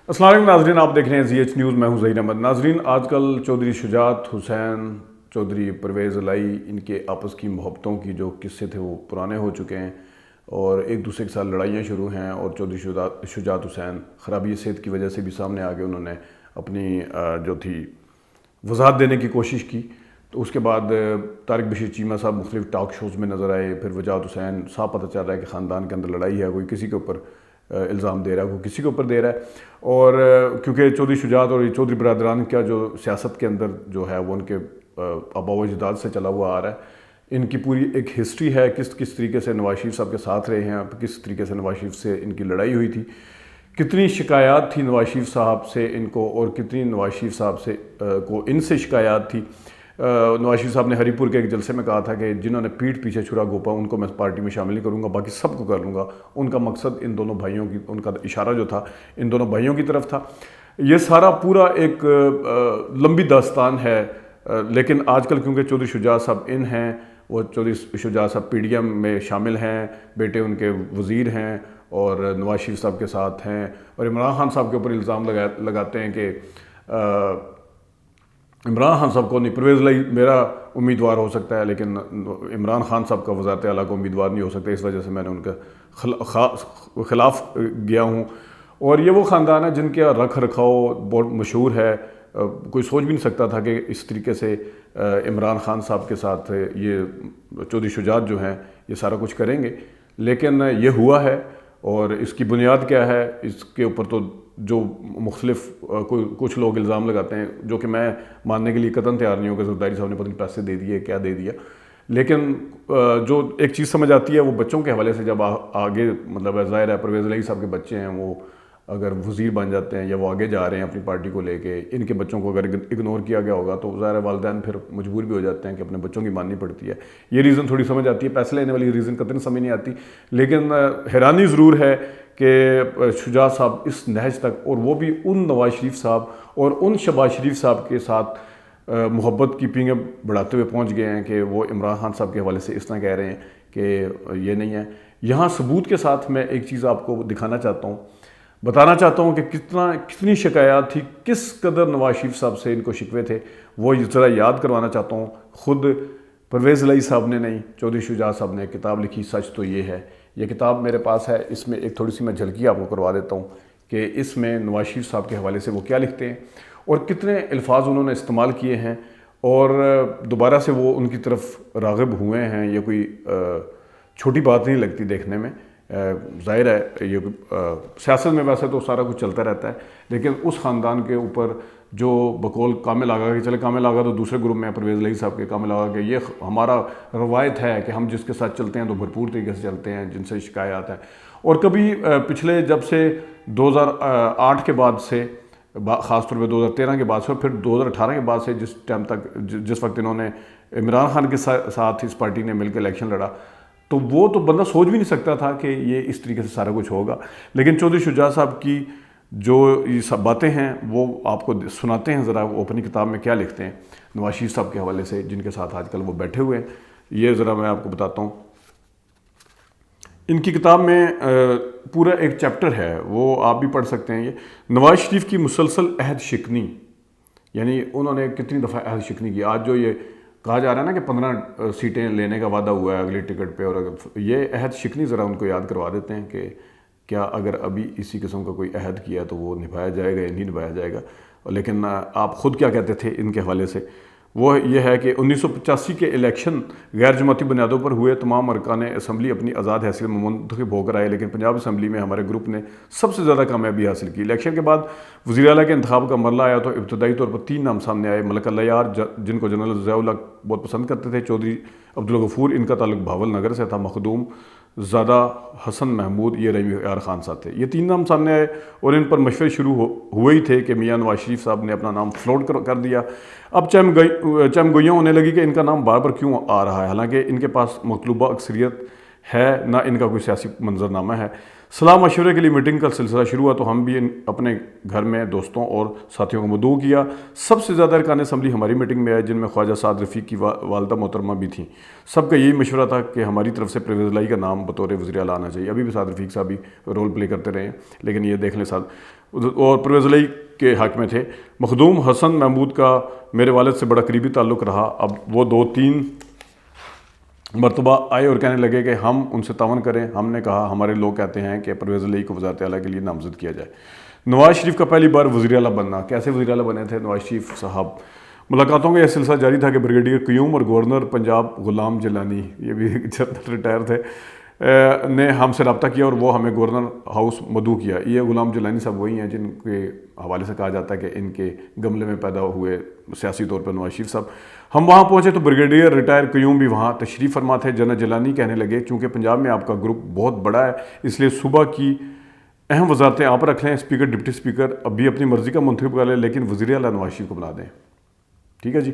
السلام علیکم ناظرین، آپ دیکھ رہے ہیں زی ایچ نیوز، میں ہوں ظہیر احمد۔ ناظرین، آج کل چودھری شجاعت حسین، چودھری پرویز الہی، ان کے آپس کی محبتوں کی جو قصے تھے وہ پرانے ہو چکے ہیں اور ایک دوسرے کے ساتھ لڑائیاں شروع ہیں، اور چودھری شجاعت حسین خرابی صحت کی وجہ سے بھی سامنے آ گئے۔ انہوں نے اپنی جو تھی وضاحت دینے کی کوشش کی، تو اس کے بعد طارق بشیر چیمہ صاحب مختلف ٹاک شوز میں نظر آئے۔ پھر وجاہت حسین صاحب پتہ چل رہا ہے کہ خاندان کے اندر لڑائی ہے، کوئی کسی کے اوپر الزام دے رہا ہے، کوئی کسی کے اوپر دے رہا ہے، اور کیونکہ چودھری شجاعت اور چودھری برادران کا جو سیاست کے اندر جو ہے وہ ان کے آبا و اجداد سے چلا ہوا آ رہا ہے۔ ان کی پوری ایک ہسٹری ہے، کس طریقے سے نواز شریف صاحب کے ساتھ رہے ہیں، کس طریقے سے نواز شریف سے ان کی لڑائی ہوئی تھی، کتنی شکایات تھی نواز شریف صاحب سے ان کو، اور کتنی نواز شریف صاحب سے کو ان سے شکایات تھی۔ نواز شریف صاحب نے ہری پور کے ایک جلسے میں کہا تھا کہ جنہوں نے پیٹھ پیچھے چھرا گھونپا ان کو میں پارٹی میں شامل نہیں کروں گا، باقی سب کو کر لوں گا۔ ان کا مقصد ان دونوں بھائیوں کی، ان کا اشارہ جو تھا ان دونوں بھائیوں کی طرف تھا۔ یہ سارا پورا ایک لمبی داستان ہے، لیکن آج کل کیونکہ چودھری شجاعت صاحب ان ہیں، وہ چودھری شجاعت صاحب پی ڈی ایم میں شامل ہیں، بیٹے ان کے وزیر ہیں اور نواز شریف صاحب کے ساتھ ہیں، اور عمران خان صاحب کے اوپر الزام لگاتے ہیں کہ عمران خان صاحب کو نہیں، پرویز الہی میرا امیدوار ہو سکتا ہے لیکن عمران خان صاحب کا وزارت اعلیٰ کو امیدوار نہیں ہو سکتا، اس وجہ سے میں نے ان کے خلاف گیا ہوں۔ اور یہ وہ خاندان ہے جن کا رکھ رکھاؤ بہت مشہور ہے، کوئی سوچ بھی نہیں سکتا تھا کہ اس طریقے سے عمران خان صاحب کے ساتھ یہ چودھری شجاعت جو ہیں یہ سارا کچھ کریں گے، لیکن یہ ہوا ہے۔ اور اس کی بنیاد کیا ہے، اس کے اوپر تو جو مختلف کچھ لوگ الزام لگاتے ہیں، جو کہ میں ماننے کے لیے قطعاً تیار نہیں ہوں کہ زرداری صاحب نے پتہ نہیں پیسے دے دیے کیا دے دیا، لیکن جو ایک چیز سمجھ آتی ہے وہ بچوں کے حوالے سے جب آگے، مطلب ظاہر ہے پرویز الہی صاحب کے بچے ہیں، وہ اگر وزیر بن جاتے ہیں یا وہ آگے جا رہے ہیں اپنی پارٹی کو لے کے، ان کے بچوں کو اگر اگنور کیا گیا ہوگا تو ظاہر والدین پھر مجبور بھی ہو جاتے ہیں کہ اپنے بچوں کی ماننی پڑتی ہے۔ یہ ریزن تھوڑی سمجھ آتی ہے، پیسے لینے والی ریزن قطعاً سمجھ نہیں آتی، لیکن حیرانی ضرور ہے کہ شجاعت صاحب اس نہج تک، اور وہ بھی ان نواز شریف صاحب اور ان شہباز شریف صاحب کے ساتھ محبت کی پینگیں بڑھاتے ہوئے پہنچ گئے ہیں کہ وہ عمران خان صاحب کے حوالے سے اس طرح کہہ رہے ہیں کہ یہ نہیں ہے۔ یہاں ثبوت کے ساتھ میں ایک چیز آپ کو دکھانا چاہتا ہوں، بتانا چاہتا ہوں کہ کتنی شکایات تھی، کس قدر نواز شریف صاحب سے ان کو شکوے تھے، وہ ذرا یاد کروانا چاہتا ہوں۔ خود پرویز الہی صاحب نے نہیں، چودھری شجاعت صاحب نے ایک کتاب لکھی، سچ تو یہ ہے۔ یہ کتاب میرے پاس ہے، اس میں ایک تھوڑی سی میں جھلکی آپ کو کروا دیتا ہوں کہ اس میں نواز شریف صاحب کے حوالے سے وہ کیا لکھتے ہیں اور کتنے الفاظ انہوں نے استعمال کیے ہیں، اور دوبارہ سے وہ ان کی طرف راغب ہوئے ہیں۔ یہ کوئی چھوٹی بات نہیں لگتی دیکھنے میں، ظاہر ہے یہ سیاست میں ویسے تو سارا کچھ چلتا رہتا ہے، لیکن اس خاندان کے اوپر جو بقول کامل آغا کہ چلے کامل آغا تو دوسرے گروپ میں پرویز الہی صاحب کے، کامل آغا کہ یہ ہمارا روایت ہے کہ ہم جس کے ساتھ چلتے ہیں تو بھرپور طریقے سے چلتے ہیں، جن سے شکایات ہیں۔ اور کبھی پچھلے جب سے 2008 کے بعد سے، خاص طور پہ 2013 کے بعد سے، اور پھر 2018 کے بعد سے جس ٹائم تک، جس وقت انہوں نے عمران خان کے ساتھ اس پارٹی نے مل کے الیکشن لڑا، تو وہ تو بندہ سوچ بھی نہیں سکتا تھا کہ یہ اس طریقے سے سارا کچھ ہوگا۔ لیکن چودھری شجاعت صاحب کی جو یہ سب باتیں ہیں وہ آپ کو سناتے ہیں، ذرا وہ اپنی کتاب میں کیا لکھتے ہیں نواز شریف صاحب کے حوالے سے، جن کے ساتھ آج کل وہ بیٹھے ہوئے ہیں۔ یہ ذرا میں آپ کو بتاتا ہوں۔ ان کی کتاب میں پورا ایک چیپٹر ہے، وہ آپ بھی پڑھ سکتے ہیں۔ یہ نواز شریف کی مسلسل عہد شکنی، یعنی انہوں نے کتنی دفعہ عہد شکنی کی۔ آج جو یہ کہا جا رہا ہے نا کہ 15 سیٹیں لینے کا وعدہ ہوا ہے اگلی ٹکٹ پہ، اور یہ عہد شکنی ذرا ان کو یاد کروا دیتے ہیں کہ کیا اگر ابھی اسی قسم کا کوئی عہد کیا تو وہ نبھایا جائے گا یا نہیں نبھایا جائے گا۔ لیکن آپ خود کیا کہتے تھے ان کے حوالے سے، وہ یہ ہے کہ 1985 کے الیکشن غیر جماعتی بنیادوں پر ہوئے، تمام ارکان اسمبلی اپنی آزاد حیثیت میں منتخب ہو کر آئے، لیکن پنجاب اسمبلی میں ہمارے گروپ نے سب سے زیادہ کامیابی حاصل کی۔ الیکشن کے بعد وزیر اعلیٰ کے انتخاب کا مرحلہ آیا تو ابتدائی طور پر 3 نام سامنے آئے: ملک اللہ یار، جن کو جنرل ضیاء الحق بہت پسند کرتے تھے، چودھری عبدالغفور، ان کا تعلق بہاول نگر سے تھا، مخدوم زادہ حسن محمود، یہ رحیم یار خان صاحب تھے۔ یہ 3 نام سامنے آئے اور ان پر مشورے شروع ہوئے ہی تھے کہ میاں نواز شریف صاحب نے اپنا نام فلوٹ کر دیا۔ اب چمگوئیاں ہونے لگی کہ ان کا نام بار بار کیوں آ رہا ہے، حالانکہ ان کے پاس مطلوبہ اکثریت ہے، نہ ان کا کوئی سیاسی منظر نامہ ہے۔ صلاح مشورے کے لیے میٹنگ کا سلسلہ شروع ہوا تو ہم بھی اپنے گھر میں دوستوں اور ساتھیوں کو مدعو کیا۔ سب سے زیادہ ارکان اسمبلی ہماری میٹنگ میں آئے، جن میں خواجہ سعد رفیق کی والدہ محترمہ بھی تھیں۔ سب کا یہی مشورہ تھا کہ ہماری طرف سے پرویز الہی کا نام بطور وزیر اعلیٰ آنا چاہیے۔ ابھی بھی سعد رفیق صاحب بھی رول پلے کرتے رہے ہیں، لیکن یہ دیکھ لیں اور پرویز الہی کے حق میں تھے۔ مخدوم حسن محمود کا میرے والد سے بڑا قریبی تعلق رہا۔ اب وہ 2-3 مرتبہ آئے اور کہنے لگے کہ ہم ان سے تعاون کریں۔ ہم نے کہا ہمارے لوگ کہتے ہیں کہ پرویز الہی کو وزارت اعلیٰ کے لیے نامزد کیا جائے۔ نواز شریف کا پہلی بار وزیر اعلیٰ بننا، کیسے وزیر اعلیٰ بنے تھے نواز شریف صاحب؟ ملاقاتوں کا یہ سلسلہ جاری تھا کہ بریگیڈیئر قیوم اور گورنر پنجاب غلام جیلانی، یہ بھی جنرل ریٹائر تھے، نے ہم سے رابطہ کیا اور وہ ہمیں گورنر ہاؤس مدعو کیا۔ یہ غلام جیلانی صاحب وہی ہیں جن کے حوالے سے کہا جاتا ہے کہ ان کے گملے میں پیدا ہوئے سیاسی طور پر نواز شریف صاحب۔ ہم وہاں پہنچے تو بریگیڈیئر ریٹائر قیوم بھی وہاں تشریف فرما تھے۔ جنرل جیلانی کہنے لگے چونکہ پنجاب میں آپ کا گروپ بہت بڑا ہے، اس لیے صوبہ کی اہم وزارتیں آپ رکھ لیں، اسپیکر ڈپٹی اسپیکر اب بھی اپنی مرضی کا منتخب کر لیں، لیکن وزیر اعلیٰ نواز شریف کو بنا دیں۔ ٹھیک ہے جی،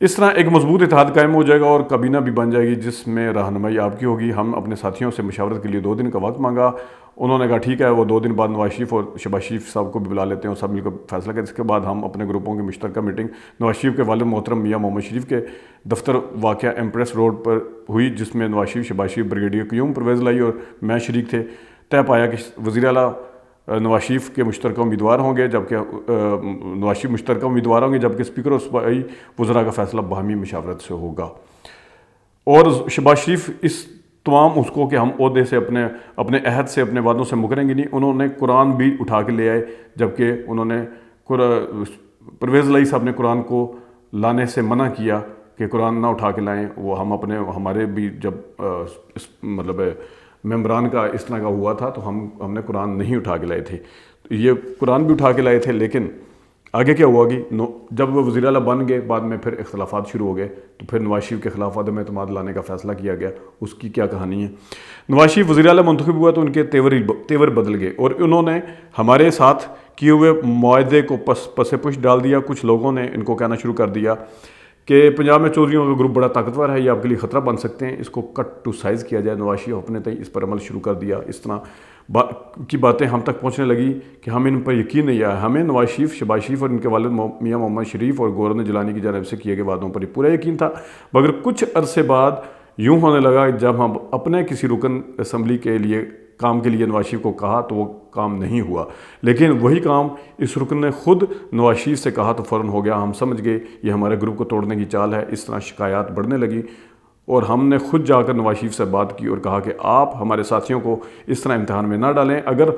اس طرح ایک مضبوط اتحاد قائم ہو جائے گا اور کابینہ بھی بن جائے گی جس میں رہنمائی آپ کی ہوگی۔ ہم اپنے ساتھیوں سے مشاورت کے لیے 2 دن کا وقت مانگا۔ انہوں نے کہا ٹھیک ہے، وہ 2 دن بعد نواز شریف اور شہباز شریف صاحب کو بھی بلا لیتے ہیں اور سب مل کر فیصلہ کریں۔ اس کے بعد ہم اپنے گروپوں کی مشترکہ میٹنگ نواز شریف کے والد محترم میاں محمد شریف کے دفتر واقع ایمپریس روڈ پر ہوئی، جس میں نواز شریف، شہباز شریف، بریگیڈیئر قیوم، پرویز الہی اور میں شریک تھے۔ طے پایا کہ وزیر اعلیٰ نواز شریف کے مشترکہ امیدوار ہوں گے، جبکہ نواز شریف مشترکہ امیدوار ہوں گے، جبکہ اسپیکر اور صوبائی وزراء کا فیصلہ باہمی مشاورت سے ہوگا۔ اور شہباز شریف اس تمام اس کو کہ ہم عہدے سے اپنے عہد سے، اپنے وعدوں سے مکریں گے نہیں، انہوں نے قرآن بھی اٹھا کے لے آئے، جبکہ انہوں نے پرویز الہی صاحب نے قرآن کو لانے سے منع کیا کہ قرآن نہ اٹھا کے لائیں۔ وہ ہمارے بھی جب مطلب ممبران کا اس طرح کا ہوا تھا تو ہم نے قرآن نہیں اٹھا کے لائے تھے، یہ قرآن بھی اٹھا کے لائے تھے، لیکن آگے کیا ہوا کہ جب وہ وزیر اعلیٰ بن گئے، بعد میں پھر اختلافات شروع ہو گئے تو پھر نواز شریف کے خلاف عدم اعتماد لانے کا فیصلہ کیا گیا۔ اس کی کیا کہانی ہے؟ نواز شریف وزیر اعلیٰ منتخب ہوا تو ان کے تیور بدل گئے اور انہوں نے ہمارے ساتھ کیے ہوئے معاہدے کو پس پش ڈال دیا۔ کچھ لوگوں نے ان کو کہنا شروع کر دیا کہ پنجاب میں چودھریوں کا گروپ بڑا طاقتور ہے، یہ آپ کے لیے خطرہ بن سکتے ہیں، اس کو کٹ ٹو سائز کیا جائے۔ نواز شریف اپنے تئیں اس پر عمل شروع کر دیا۔ اس طرح کی باتیں ہم تک پہنچنے لگی کہ ہمیں ان پر یقین نہیں آیا۔ ہمیں نواز شریف، شہباز شریف اور ان کے والد میاں محمد شریف اور گورنر جیلانی کی جانب سے کیے گئے وعدوں پر پورا یقین تھا، مگر کچھ عرصے بعد یوں ہونے لگا جب ہم اپنے کسی رکن اسمبلی کے لیے کام کے لیے نواز شریف کو کہا تو وہ کام نہیں ہوا، لیکن وہی کام اس رکن نے خود نواز شریف سے کہا تو فوراً ہو گیا۔ ہم سمجھ گئے یہ ہمارے گروپ کو توڑنے کی چال ہے۔ اس طرح شکایات بڑھنے لگی اور ہم نے خود جا کر نواز شریف سے بات کی اور کہا کہ آپ ہمارے ساتھیوں کو اس طرح امتحان میں نہ ڈالیں، اگر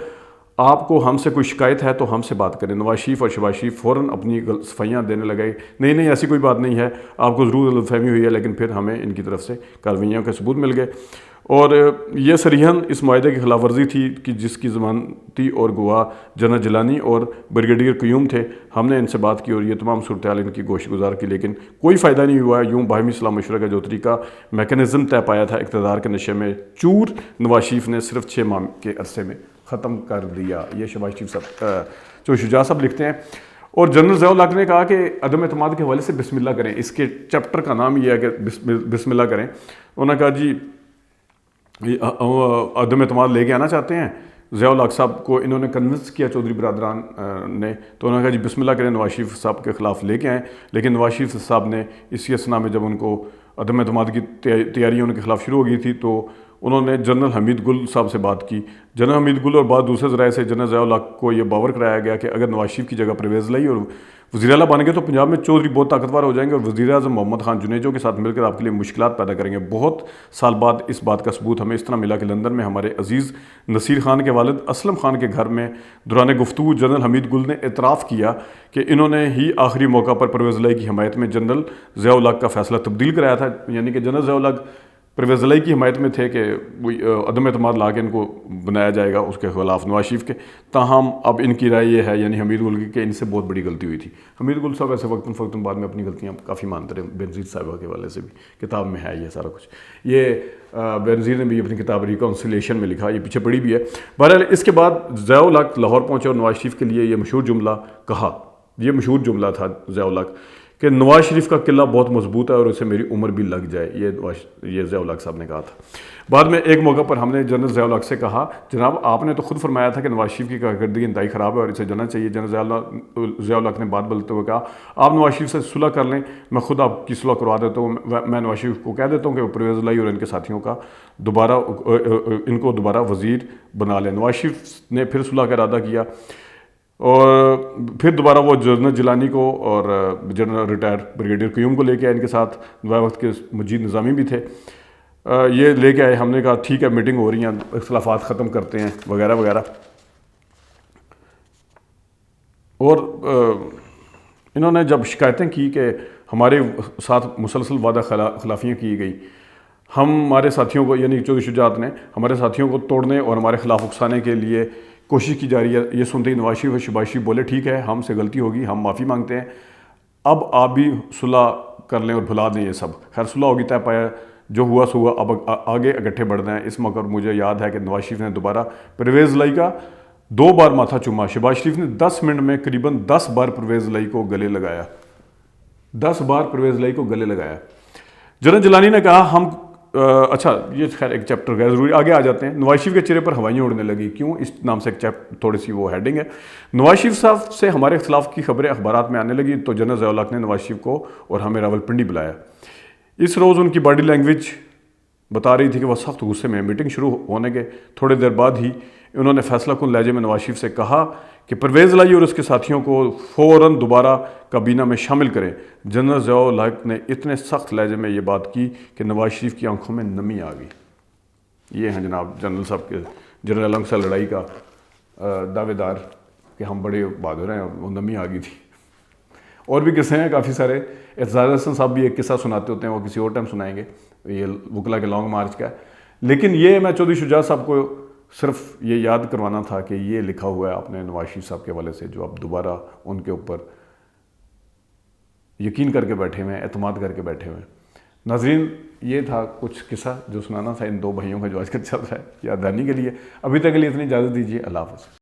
آپ کو ہم سے کوئی شکایت ہے تو ہم سے بات کریں۔ نواز شریف اور شہباز شریف فوراً اپنی صفائیاں دینے لگے، نہیں ایسی کوئی بات نہیں ہے، آپ کو ضرور غلط فہمی ہوئی ہے، لیکن پھر ہمیں ان کی طرف سے کاروائیوں کے ثبوت مل گئے اور یہ صریحاً اس معاہدے کی خلاف ورزی تھی کہ جس کی ضمانتی اور گواہ جنرل جیلانی اور بریگیڈیئر قیوم تھے۔ ہم نے ان سے بات کی اور یہ تمام صورتحال ان کی گوش گزار کی، لیکن کوئی فائدہ نہیں ہوا۔ یوں باہمی صلاح مشورہ کا جو طریقہ میکانزم طے پایا تھا اقتدار کے نشے میں چور، نواز شریف نے صرف 6 ماہ کے عرصے میں ختم کر دیا۔ یہ شہباز شریف صاحب جو شجاع صاحب لکھتے ہیں۔ اور جنرل ضیاء الحق نے کہا کہ عدم اعتماد کے حوالے سے بسم اللہ کریں، اس کے چیپٹر کا نام یہ ہے کہ بسم اللہ کریں۔ انہوں نے کہا جی عدم اعتماد لے کے آنا چاہتے ہیں ضیاء الحق صاحب کو، انہوں نے کنونس کیا چودھری برادران نے، تو انہوں نے کہا جی بسم اللہ کریں، نواز شریف صاحب کے خلاف لے کے آئیں۔ لیکن نواز شریف صاحب نے اسی اسنا میں جب ان کو عدم اعتماد کی تیاریاں ان کے خلاف شروع ہو گئی تھی تو انہوں نے جنرل حمید گل صاحب سے بات کی۔ جنرل حمید گل اور بعض دوسرے ذرائع سے جنرل ضیاء الحق کو یہ باور کرایا گیا کہ اگر نواز شریف کی جگہ پرویز الہی اور وزیر اعلیٰ بن گئے تو پنجاب میں چودھری بہت طاقتور ہو جائیں گے اور وزیر اعظم محمد خان جنیجو کے ساتھ مل کر آپ کے لیے مشکلات پیدا کریں گے۔ بہت سال بعد اس بات کا ثبوت ہمیں اس طرح ملا کہ لندن میں ہمارے عزیز نصیر خان کے والد اسلم خان کے گھر میں دوران گفتگو جنرل حمید گل نے اعتراف کیا کہ انہوں نے ہی آخری موقع پر پرویز الہی کی حمایت میں جنرل ضیاء الحق کا فیصلہ تبدیل کرایا تھا، یعنی کہ جنرل ضیاء الحق پرویز الہی کی حمایت میں تھے کہ وہ عدم اعتماد لا کے ان کو بنایا جائے گا اس کے خلاف نواز شریف کے۔ تاہم اب ان کی رائے یہ ہے، یعنی حمید گل کی، کہ ان سے بہت بڑی غلطی ہوئی تھی۔ حمید گل صاحب ایسے وقتاً بعد میں اپنی غلطیاں کافی مانتے رہے، بینظیر صاحبہ کے والے سے بھی کتاب میں ہے یہ سارا کچھ۔ یہ بینظیر نے بھی اپنی کتاب ریکانسیلیشن میں لکھا، یہ پیچھے پڑھی بھی ہے۔ بہرحال اس کے بعد ضیاء الحق لاہور پہنچے اور نواز شریف کے لیے یہ مشہور جملہ کہا، یہ مشہور جملہ تھا ضیاء الحق کہ نواز شریف کا قلعہ بہت مضبوط ہے اور اسے میری عمر بھی لگ جائے، یہ ضیاء الحق صاحب نے کہا تھا۔ بعد میں ایک موقع پر ہم نے جنرل ضیاء الحق سے کہا جناب آپ نے تو خود فرمایا تھا کہ نواز شریف کی کارکردگی انتہائی خراب ہے اور اسے جانا چاہیے۔ جنرل ضیاء الحق نے بات بدلتے ہوئے کہا آپ نواز شریف سے صلح کر لیں، میں خود آپ کی صلح کروا دیتا ہوں، میں نواز شریف کو کہہ دیتا ہوں کہ وہ پرویز الہی اور ان کے ساتھیوں کا ان کو دوبارہ وزیر بنا لیں۔ نواز شریف نے پھر صلح کا ارادہ کیا اور پھر دوبارہ وہ جنرل جیلانی کو اور جنرل ریٹائر بریگیڈیئر قیوم کو لے کے آئے، ان کے ساتھ وقت کے مجید نظامی بھی تھے، یہ لے کے آئے۔ ہم نے کہا ٹھیک ہے میٹنگ ہو رہی ہیں، اختلافات ختم کرتے ہیں وغیرہ وغیرہ، اور انہوں نے جب شکایتیں کی کہ ہمارے ساتھ مسلسل وعدہ خلافیاں کی گئی، ہمارے ساتھیوں کو یعنی چودھری شجاعت نے ہمارے ساتھیوں کو توڑنے اور ہمارے خلاف اکسانے کے لیے کوشش کی جا رہی ہے، یہ سنتے ہی نواز شریف اور شہباز شریف بولے ٹھیک ہے ہم سے غلطی ہوگی، ہم معافی مانگتے ہیں، اب آپ بھی صلح کر لیں اور بھلا دیں یہ سب۔ خیر صلح ہوگی، طے پایا، جو ہوا سو ہوا، اب آگے اکٹھے بڑھنا ہے۔ اس موقع پر مجھے یاد ہے کہ نواز شریف نے دوبارہ پرویز الہی کا 2 بار ماتھا چوما، شہباز شریف نے 10 منٹ میں قریباً 10 بار پرویز الہی کو گلے لگایا، 10 بار پرویز الہی کو گلے لگایا۔ جنرل جیلانی نے کہا ہم اچھا یہ خیر ایک چیپٹر غیر ضروری، آگے آ جاتے ہیں۔ نواز شریف کے چہرے پر ہوائیاں اڑنے لگی، کیوں؟ اس نام سے ایک تھوڑی سی وہ ہیڈنگ ہے۔ نواز شریف صاحب سے ہمارے اختلاف کی خبریں اخبارات میں آنے لگی تو جنرل ضیاء الحق نے نواز شریف کو اور ہمیں راولپنڈی بلایا۔ اس روز ان کی باڈی لینگویج بتا رہی تھی کہ وہ سخت غصے میں۔ میٹنگ شروع ہونے کے تھوڑے دیر بعد ہی انہوں نے فیصلہ کن لہجے میں نواز شریف سے کہا کہ پرویز الہی اور اس کے ساتھیوں کو فوراً دوبارہ کابینہ میں شامل کریں۔ جنرل ضیاء الحق نے اتنے سخت لہجے میں یہ بات کی کہ نواز شریف کی آنکھوں میں نمی آ گئی۔ یہ ہیں جناب جنرل صاحب کے جنرل النگ سے لڑائی کا دعوے دار کہ ہم بڑے بہادر ہیں، وہ نمی آ گئی تھی۔ اور بھی قصے ہیں کافی سارے، اعتزاز احسن صاحب بھی ایک قصہ سناتے ہوتے ہیں، وہ کسی اور ٹائم سنائیں گے، یہ وکلا کے لانگ مارچ کا ہے۔ لیکن یہ میں چودھری شجاعت صاحب کو صرف یہ یاد کروانا تھا کہ یہ لکھا ہوا ہے آپ نے نواز شریف صاحب کے حوالے سے، جو اب دوبارہ ان کے اوپر یقین کر کے بیٹھے ہوئے ہیں، اعتماد کر کے بیٹھے ہوئے ہیں۔ ناظرین یہ تھا کچھ قصہ جو سنانا تھا ان 2 بھائیوں کا جو آج کل چل رہا ہے یاد دہانی کے لیے۔ ابھی تک کے لیے اتنی اجازت دیجیے، اللہ حافظ۔